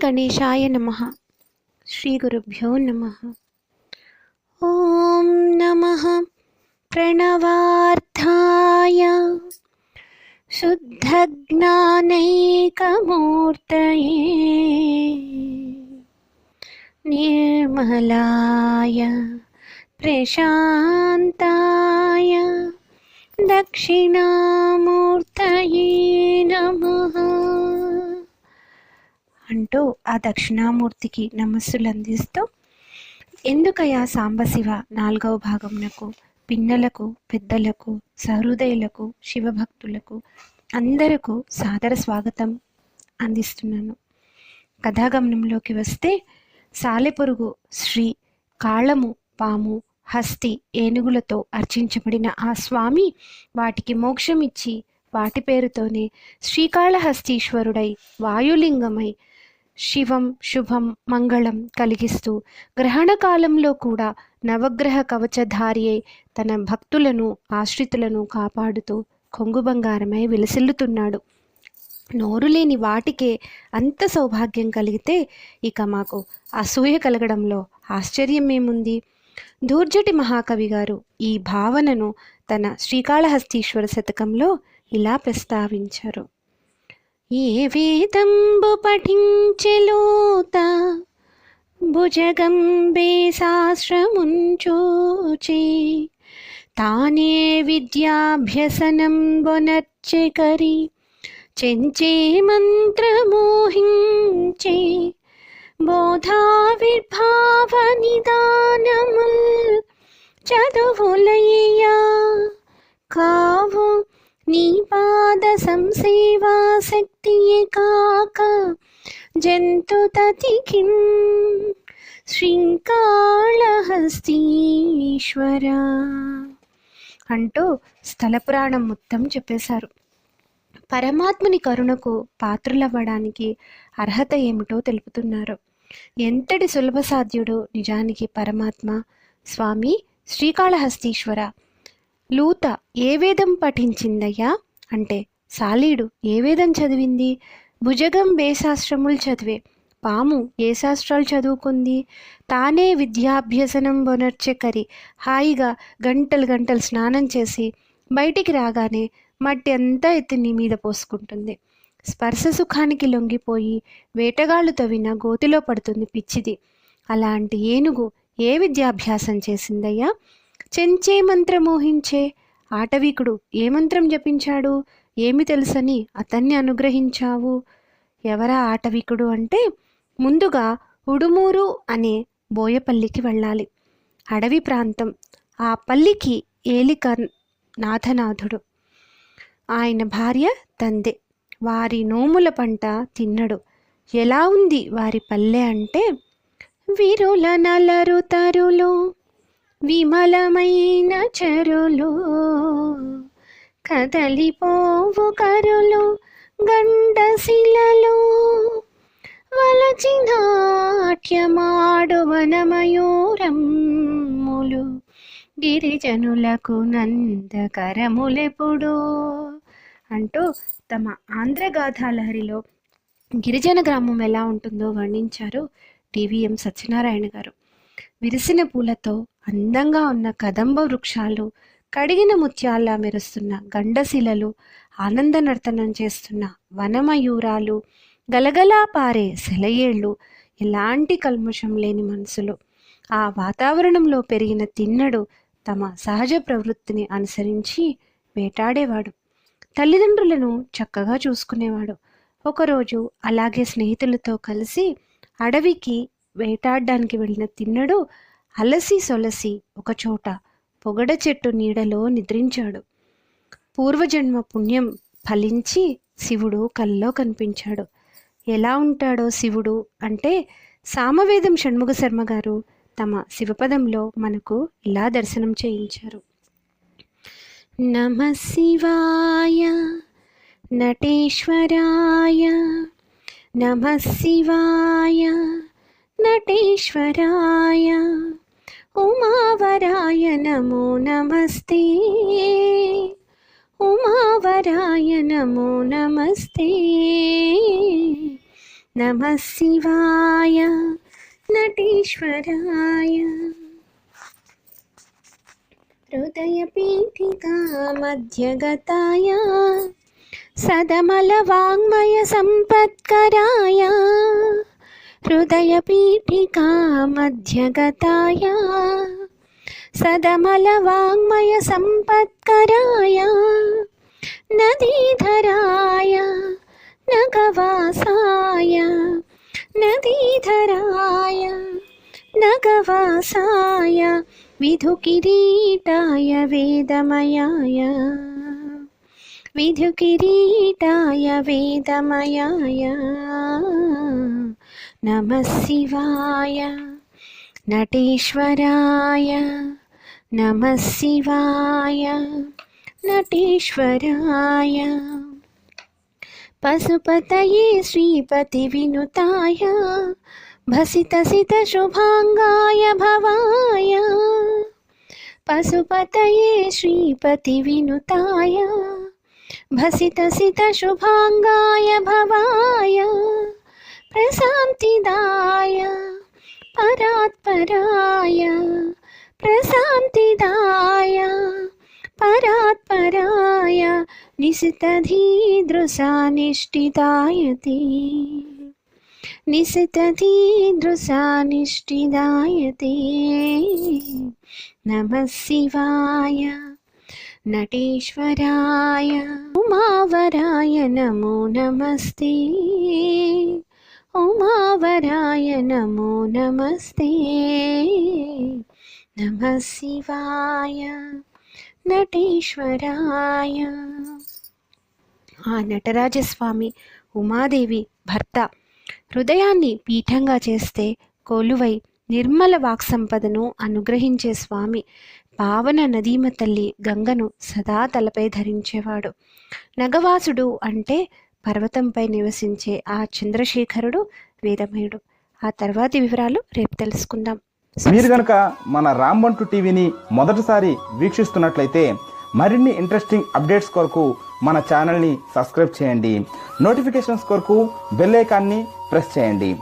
గణేశాయ నమః. శ్రీ గురుభ్యో నమః. ఓం నమః ప్రణవార్థాయ శుద్ధజ్ఞానైకమూర్తయే నిర్మలాయ ప్రశాంతాయ దక్షిణామూర్తయే నమః అంటూ ఆ దక్షిణామూర్తికి నమస్సులు అందిస్తూ, ఎందుకయ్యా సాంబశివ 4వ భాగమునకు పిన్నలకు, పెద్దలకు, సహృదయులకు, శివభక్తులకు అందరకు సాదర స్వాగతం అందిస్తున్నాను. కథాగమనంలోకి వస్తే, సాలెపురుగు శ్రీ కాళము, పాము, హస్తి, ఏనుగులతో అర్చించబడిన ఆ స్వామి వాటికి మోక్షమిచ్చి వాటి పేరుతోనే శ్రీకాళహస్తీశ్వరుడై వాయులింగమై శివం, శుభం, మంగళం కలిగిస్తూ గ్రహణ కాలంలో కూడా నవగ్రహ కవచధారి అయి తన భక్తులను, ఆశ్రితులను కాపాడుతూ కొంగు బంగారమై విలసిల్లుతున్నాడు. నోరు లేని వాటికే అంత సౌభాగ్యం కలిగితే ఇక మాకు అసూయ కలగడంలో ఆశ్చర్యం ఏముంది? దూర్జటి మహాకవి గారు ఈ భావనను తన శ్రీకాళహస్తీశ్వర శతకంలో ఇలా ప్రస్తావించారు. ఏ వేదంబు పఠించెలోత భుజగంబే శాస్త్రముంచోచే తానే విద్యాభ్యసనం బొనర్చెకరి చెంచే మంత్రమోహించే బోధావిర్భావ నిదానముల్ చదువులయ్యా కావు నీ పాద సంసేవా శక్తియే కాక జంతుతతికిం శ్రీకాళహస్తీశ్వర అంటూ స్థల పురాణం మొత్తం చెప్పేశారు. పరమాత్ముని కరుణకు పాత్రులవ్వడానికి అర్హత ఏమిటో తెలుపుతున్నారు. ఎంతటి సులభ సాధ్యుడు నిజానికి పరమాత్మ స్వామి శ్రీకాళహస్తీశ్వర. లూత ఏ వేదం పఠించిందయ్యా అంటే, సాలీడు ఏ వేదం చదివింది? భుజగం ఏ శాస్త్రములు చదివే. పాము ఏ శాస్త్రాలు చదువుకుంది? తానే విద్యాభ్యసనం బొనర్చెకరి హాయిగా గంటలు గంటలు స్నానం చేసి బయటికి రాగానే మట్టి అంతా ఎత్తి నీ మీద పోసుకుంటుంది. స్పర్శ సుఖానికి లొంగిపోయి వేటగాళ్ళు తవ్విన గోతిలో పడుతుంది పిచ్చిది. అలాంటి ఏనుగు ఏ విద్యాభ్యాసం చేసిందయ్యా? చెంచే మంత్రమోహించే ఆటవికుడు ఏ మంత్రం జపించాడు? ఏమి తెలుసని అతన్ని అనుగ్రహించావు? ఎవరా ఆటవికుడు అంటే, ముందుగా ఉడుమూరు అనే బోయపల్లికి వెళ్ళాలి. అడవి ప్రాంతం. ఆ పల్లికి ఏలిక నాథనాథుడు. ఆయన భార్య తందె. వారి నోముల పంట తిన్నడు. ఎలా ఉంది వారి పల్లె అంటే, విరుల నలరు తరులు విమలమైన చెరులు కదలిపోవు కరులు గండశిలలు వలచినాట్యమాడు వనమయూరమ్ములు గిరిజనులకు నందకరములెప్పుడు అంటూ తమ ఆంధ్రగాథాలహరిలో గిరిజన గ్రామం ఎలా ఉంటుందో వర్ణించారు టీవీఎం సత్యనారాయణ గారు. విరిసిన పూలతో అందంగా ఉన్న కదంబ వృక్షాలు, కడిగిన ముత్యాల్లా మెరుస్తున్న గండశిలలు, ఆనంద నర్తనం చేస్తున్న వనమయూరాలు, గలగలా పారే సెలయేళ్ళు, ఎలాంటి కల్మషం లేని మనసులు. ఆ వాతావరణంలో పెరిగిన తిన్నడు తమ సహజ ప్రవృత్తిని అనుసరించి వేటాడేవాడు. తల్లిదండ్రులను చక్కగా చూసుకునేవాడు. ఒకరోజు అలాగే స్నేహితులతో కలిసి అడవికి వేటాడడానికి వెళ్ళిన తిన్నడు అలసి సొలసి ఒకచోట పొగడ చెట్టు నీడలో నిద్రించాడు. పూర్వజన్మ పుణ్యం ఫలించి శివుడు కల్లో కనిపించాడు. ఎలా ఉంటాడో శివుడు అంటే, సామవేదం షణ్ముగ శర్మ గారు తమ శివపదంలో మనకు ఇలా దర్శనం చేయించారు. నమః శివాయ నటేశ్వరాయ నమః శివాయ నటేశ్వరాయ ఉమావరాయ నమో నమస్తే ఉమావరాయ నమో నమస్తే నమః శివాయ నటీశ్వరాయ. హృదయపీఠికా మధ్యగతాయ సదమలవాङ्मय సంపత్కరాయ. హృదయపీఠికా మధ్యగతాయ సదమలవాङ्मय సంపత్కరాయ. నదీధరాయ నగవాసాయ నదీధరాయ నగవాసాయ విధుకిరీటాయ వేదమయాయ విధుకిరీటాయ వేదమయాయ. నమః శివాయ నటీశ్వరాయ నమః శివాయ నటీశ్వరాయ. పశుపతయే శ్రీపతి వినుతాయ భసితసిత శుభాంగాయ భవాయ. పశుపతయే శ్రీపతి వినుతాయ భసితసిత శుభాంగాయ భవాయ. ప్రశాంతిదాయ పరాత్పరాయ ప్రశాంతిదాయ పరాత్పరాయ. నిశితధీదృశానిష్ఠిదాయతే నిశితధీదృశానిష్ఠిదాయతే. నమః శివాయ నటీశ్వరాయ ఉమావరాయ నమో నమస్తే. ఉమావరాయ నమో నమస్తే. నమః శివాయ నటీశ్వరాయ. ఆ నటరాజస్వామి ఉమాదేవి భర్త హృదయాన్ని పీఠంగా చేస్తే కొలువై నిర్మల వాక్సంపదను అనుగ్రహించే స్వామి పావన నదీమ తల్లి గంగను సదా తలపై ధరించేవాడు. నగవాసుడు అంటే పర్వతంపై నివసించే ఆ చంద్రశేఖరుడు వేదమయుడు. ఆ తర్వాతి వివరాలు రేపు తెలుసుకుందాం. మీరు కనుక మన రాంబంటు టీవీని మొదటిసారి వీక్షిస్తున్నట్లయితే మరిన్ని ఇంట్రెస్టింగ్ అప్డేట్స్ కొరకు మన ఛానల్ని సబ్స్క్రైబ్ చేయండి. నోటిఫికేషన్స్ కొరకు బెల్ ఐకాన్ని ప్రెస్ చేయండి.